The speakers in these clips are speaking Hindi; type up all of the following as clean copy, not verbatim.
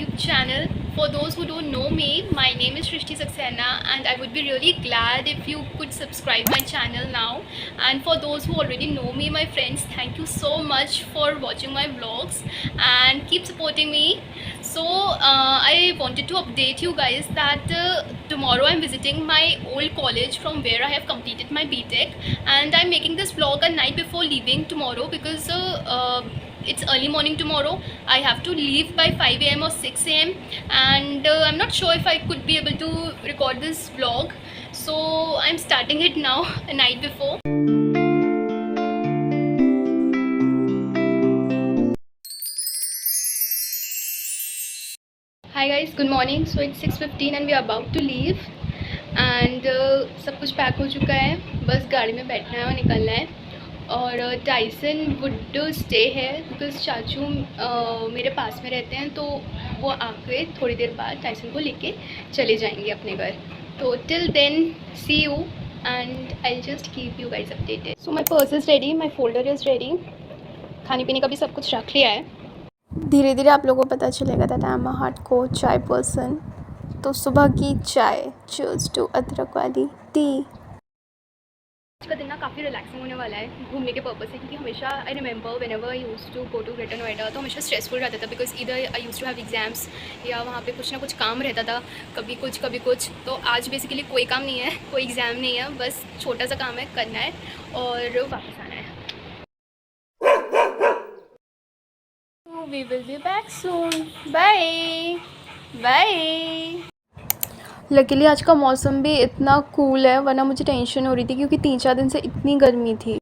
YouTube channel. For those who don't know me, my name is Shrishti Saxena and I would be really glad if you could subscribe my channel now. And for those who already know me, my friends, thank you so much for watching my vlogs and keep supporting me. So I wanted to update you guys that tomorrow I'm visiting my old college from where I have completed my BTech, and I'm making this vlog a night before leaving tomorrow because it's early morning tomorrow. I have to leave by 5 a.m. or 6 a.m. and I'm not sure if I could be able to record this vlog, so I'm starting it now a night before. Hi guys, good morning. So it's 6:15 and we are about to leave and सब कुछ पैक हो चुका है, बस गाड़ी में बैठना है और निकलना है. और टाइसन वुड स्टे है बिकॉज चाचू मेरे पास में रहते हैं, तो वो आके थोड़ी देर बाद टाइसन को लेके चले जाएंगे अपने घर. तो till then see you and I just keep you guys updated. So my purse is ready, my folder is ready, खाने पीने का भी सब कुछ रख लिया है. धीरे धीरे आप लोगों को पता चलेगा that I am a hardcore चाय पर्सन. तो सुबह की चाय, चीयर्स टू अदरक वाली टी. आज का दिन ना काफ़ी रिलैक्सिंग होने वाला है घूमने के पर्पज़ से, क्योंकि हमेशा I remember whenever I used to go to Greater Noida तो हमेशा स्ट्रेसफुल रहता था बिकॉज इधर I used to have exams या वहाँ पे कुछ ना कुछ काम रहता था, कभी कुछ. तो आज बेसिकली कोई काम नहीं है, कोई एग्ज़ाम नहीं है, बस छोटा सा काम है, करना है और वापस आना है. We will be back soon. Bye bye. Luckily आज का मौसम भी इतना कूल है, वरना मुझे टेंशन हो रही थी क्योंकि 3-4 दिन से इतनी गर्मी थी.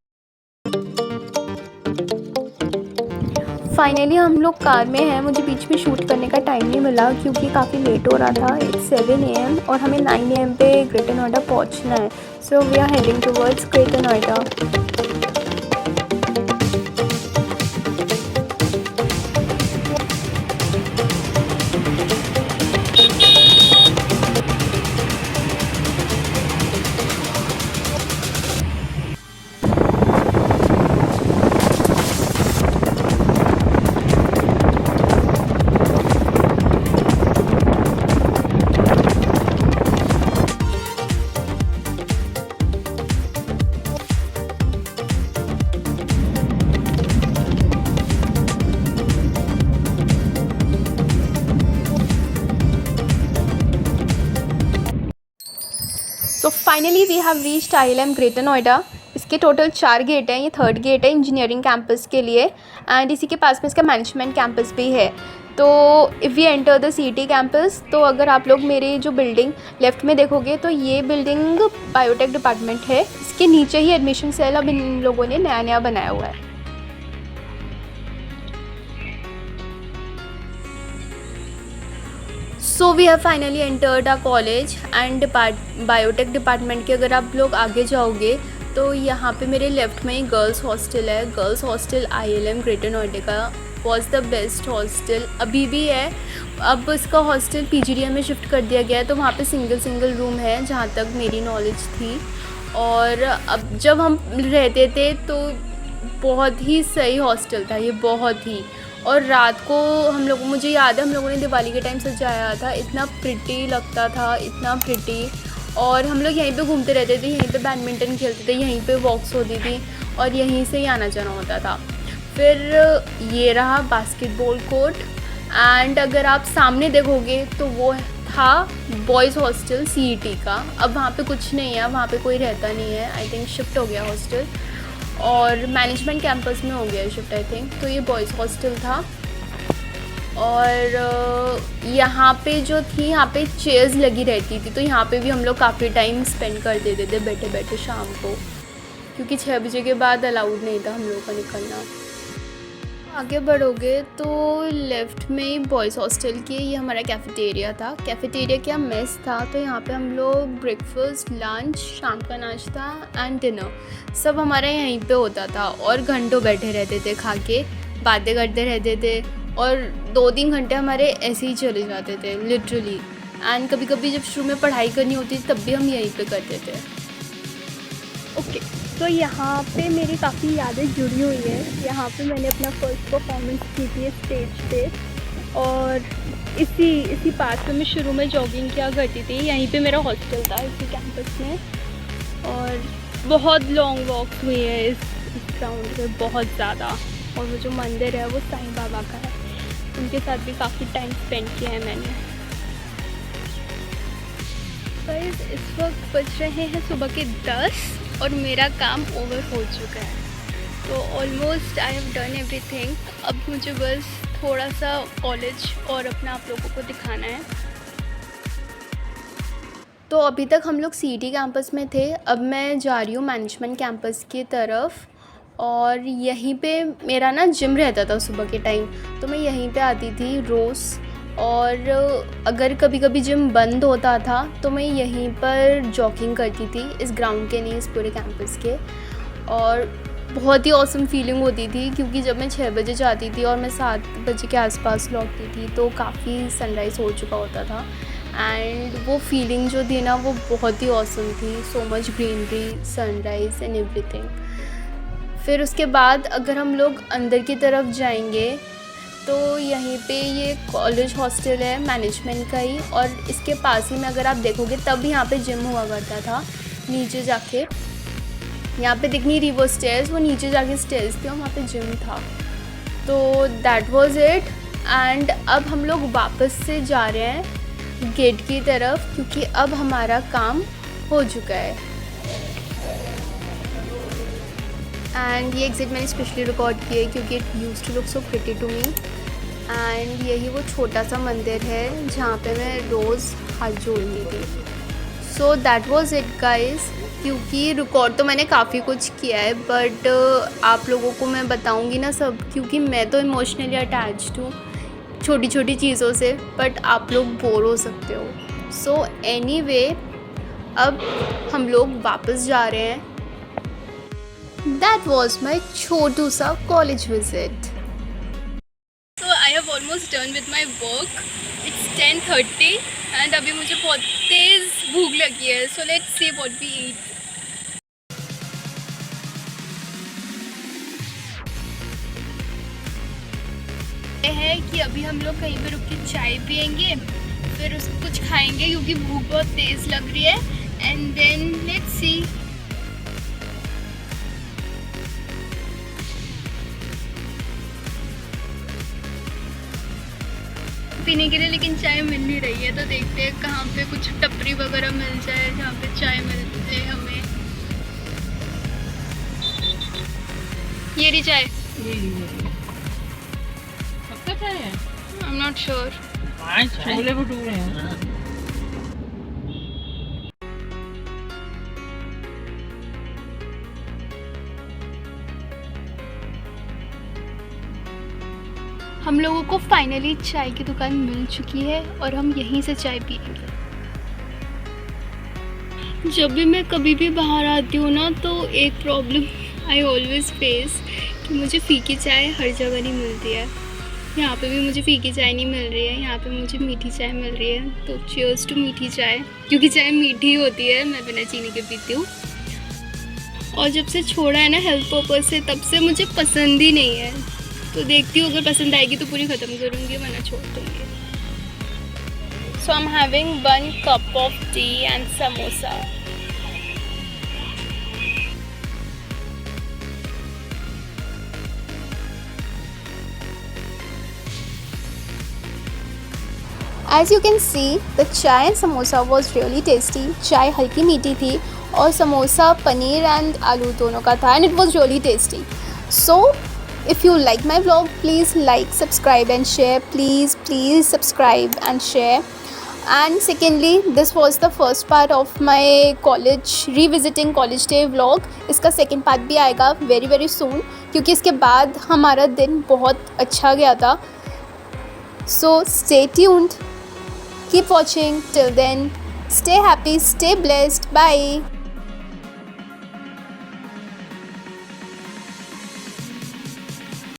फाइनली हम लोग कार में हैं. मुझे बीच में शूट करने का टाइम नहीं मिला क्योंकि काफ़ी लेट हो रहा था. इट्स 7 AM और हमें 9 AM पे ग्रेटर नोएडा पहुंचना है. So we are heading towards Greater Noida. So finally we have reached ILM Greater Noida. इसके टोटल 4 गेट हैं. ये 3rd गेट है इंजीनियरिंग कैंपस के लिए एंड इसी के पास में इसका मैनेजमेंट कैंपस भी है. तो if we enter the CET campus, तो अगर आप लोग मेरे जो बिल्डिंग लेफ़्ट में देखोगे तो ये बिल्डिंग बायोटेक डिपार्टमेंट है. इसके नीचे ही एडमिशन सेल अब इन लोगों ने नया बनाया हुआ है. So we have finally entered a college and biotech department के अगर आप लोग आगे जाओगे तो यहाँ पे मेरे लेफ़्ट में ही गर्ल्स हॉस्टल है. Girls hostel ILM Greater Noida का वॉज द बेस्ट हॉस्टल, अभी भी है. अब इसका हॉस्टल PGDM में शिफ्ट कर दिया गया है, तो वहाँ पे सिंगल रूम है जहाँ तक मेरी नॉलेज थी. और अब जब हम रहते थे तो बहुत ही सही हॉस्टल था ये, बहुत ही. और रात को हम लोग, मुझे याद है हम लोगों ने दिवाली के टाइम सजाया था, इतना प्रिटी लगता था, इतना प्रिटी. और हम लोग यहीं पे घूमते रहते थे, यहीं पे बैडमिंटन खेलते थे, यहीं पे वॉक्स होती थी और यहीं से ही आना जाना होता था. फिर ये रहा बास्केटबॉल कोर्ट एंड अगर आप सामने देखोगे तो वो था बॉयज़ हॉस्टल CET का. अब वहाँ पे कुछ नहीं है, वहाँ पे कोई रहता नहीं है, आई थिंक शिफ्ट हो गया हॉस्टल और मैनेजमेंट कैंपस में हो गया शिफ्ट आई थिंक. तो ये बॉयज़ हॉस्टल था. और यहाँ पे जो थी, यहाँ पे चेयर्स लगी रहती थी, तो यहाँ पे भी हम लोग काफ़ी टाइम स्पेंड कर देते थे बैठे बैठे शाम को, क्योंकि 6 बजे के बाद अलाउड नहीं था हम लोगों का निकलना. आगे बढ़ोगे तो लेफ़्ट में ही बॉयज़ हॉस्टल की ये हमारा कैफ़ेटेरिया था. कैफ़ेटेरिया क्या मेस था. तो यहाँ पे हम लोग ब्रेकफास्ट, लंच, शाम का नाश्ता एंड डिनर सब हमारा यहीं पे होता था. और घंटों बैठे रहते थे, खा के बातें करते रहते थे और 2-3 घंटे हमारे ऐसे ही चले जाते थे लिटरली. एंड कभी कभी जब शुरू में पढ़ाई करनी होती थी तब भी हम यहीं पे करते थे. ओके, तो यहाँ पे मेरी काफ़ी यादें जुड़ी हुई हैं. यहाँ पे मैंने अपना फर्स्ट परफॉर्मेंस की थी स्टेज पे और इसी पार्क में मैं शुरू में जॉगिंग किया करती थी। यहीं पे मेरा हॉस्टल था इसी कैंपस में, और बहुत लॉन्ग वॉक हुई है इस ग्राउंड पे, बहुत ज़्यादा। और वो जो मंदिर है वो साईं बाबा का है, उनके साथ भी काफ़ी टाइम स्पेंड किया है मैंने। गाइस इस वक्त बज रहे हैं सुबह के 10 और मेरा काम ओवर हो चुका है। तो almost I have done everything. अब मुझे बस थोड़ा सा कॉलेज और अपना आप लोगों को दिखाना है। तो अभी तक हम लोग सीटी कैंपस में थे, अब मैं जा रही हूँ मैनेजमेंट कैंपस की तरफ। और यहीं पे मेरा ना जिम रहता था सुबह के टाइम, तो मैं यहीं पे आती थी रोज़। और अगर कभी कभी जिम बंद होता था तो मैं यहीं पर जॉगिंग करती थी, इस ग्राउंड के नहीं, इस पूरे कैंपस के। और बहुत ही ऑसम फीलिंग होती थी, क्योंकि जब मैं 6 बजे जाती थी और मैं 7 बजे के आसपास लौटती थी तो काफ़ी सनराइज़ हो चुका होता था। एंड वो फीलिंग जो थी ना वो बहुत ही ऑसम थी। So much greenery, sunrise and everything. फिर उसके बाद अगर हम लोग अंदर की तरफ जाएंगे तो यहीं पे ये कॉलेज हॉस्टल है मैनेजमेंट का ही, और इसके पास ही में अगर आप देखोगे तब यहाँ पे जिम हुआ करता था। नीचे जाके यहाँ पे दिखनी रही वो स्टेयर्स, वो नीचे जाके स्टेयर्स थी और वहाँ पे जिम था। तो दैट वाज इट। एंड अब हम लोग वापस से जा रहे हैं गेट की तरफ, क्योंकि अब हमारा काम हो चुका है। एंड ये एग्जिट मैंने स्पेशली रिकॉर्ड किया है क्योंकि it used to look so pretty to me. And यही वो छोटा सा मंदिर है जहाँ पे मैं रोज़ हाथ जोड़ती थी। So that was it guys. क्योंकि रिकॉर्ड तो मैंने काफ़ी कुछ किया है, बट आप लोगों को मैं बताऊंगी ना सब, क्योंकि मैं तो इमोशनली अटैच्ड हूँ छोटी छोटी चीज़ों से, बट आप लोग बोर हो सकते हो। सो एनीवे, अब हम लोग वापस जा रहे हैं। दैट वॉज माई छोटू सा college visit. So I have almost done with my work. Its 10:30 and अभी मुझे बहुत तेज़ भूख लगी है। So let's see what we eat. है कि अभी हम लोग कहीं पे रुक के चाय पियेंगे, फिर उसको कुछ खाएंगे क्योंकि भूख बहुत तेज़ लग रही है। And then let's see. पीने के लिए लेकिन चाय मिल नहीं रही है, तो देखते हैं कहाँ पे कुछ टपरी वगैरह मिल जाए जहाँ पे चाय मिलते हैं हमें। ये रही चाय। I'm not sure. Chole bhature हैं। हम लोगों को फाइनली चाय की दुकान मिल चुकी है और हम यहीं से चाय पियेंगे। जब भी मैं कभी भी बाहर आती हूँ ना, तो एक प्रॉब्लम आई ऑलवेज फेस कि मुझे फीकी चाय हर जगह नहीं मिलती है। यहाँ पे भी मुझे फीकी चाय नहीं मिल रही है, यहाँ पे मुझे मीठी चाय मिल रही है। तो चीयर्स टू मीठी चाय, क्योंकि चाय मीठी होती है, मैं बिना चीनी के पीती हूँ। और जब से छोड़ा है ना हेल्थ पर्पज़ से, तब से मुझे पसंद ही नहीं है। तो देखती हूँ अगर पसंद आएगी तो पूरी ख़त्म करूँगी, वरना छोड़ दूँगी। So I am having 1 cup of tea and samosa. As you can see, the chai and samosa was really tasty. चाय हल्की मीठी थी और समोसा पनीर एंड आलू दोनों का था, and it was really tasty. So, if you like my vlog, please like, subscribe and share. Please subscribe and share. And secondly, this was the first part of my revisiting college day vlog. इसका second part भी आएगा very soon, क्योंकि इसके बाद हमारा दिन बहुत अच्छा गया था. So stay tuned. Keep watching. Till then, stay happy, stay blessed. Bye.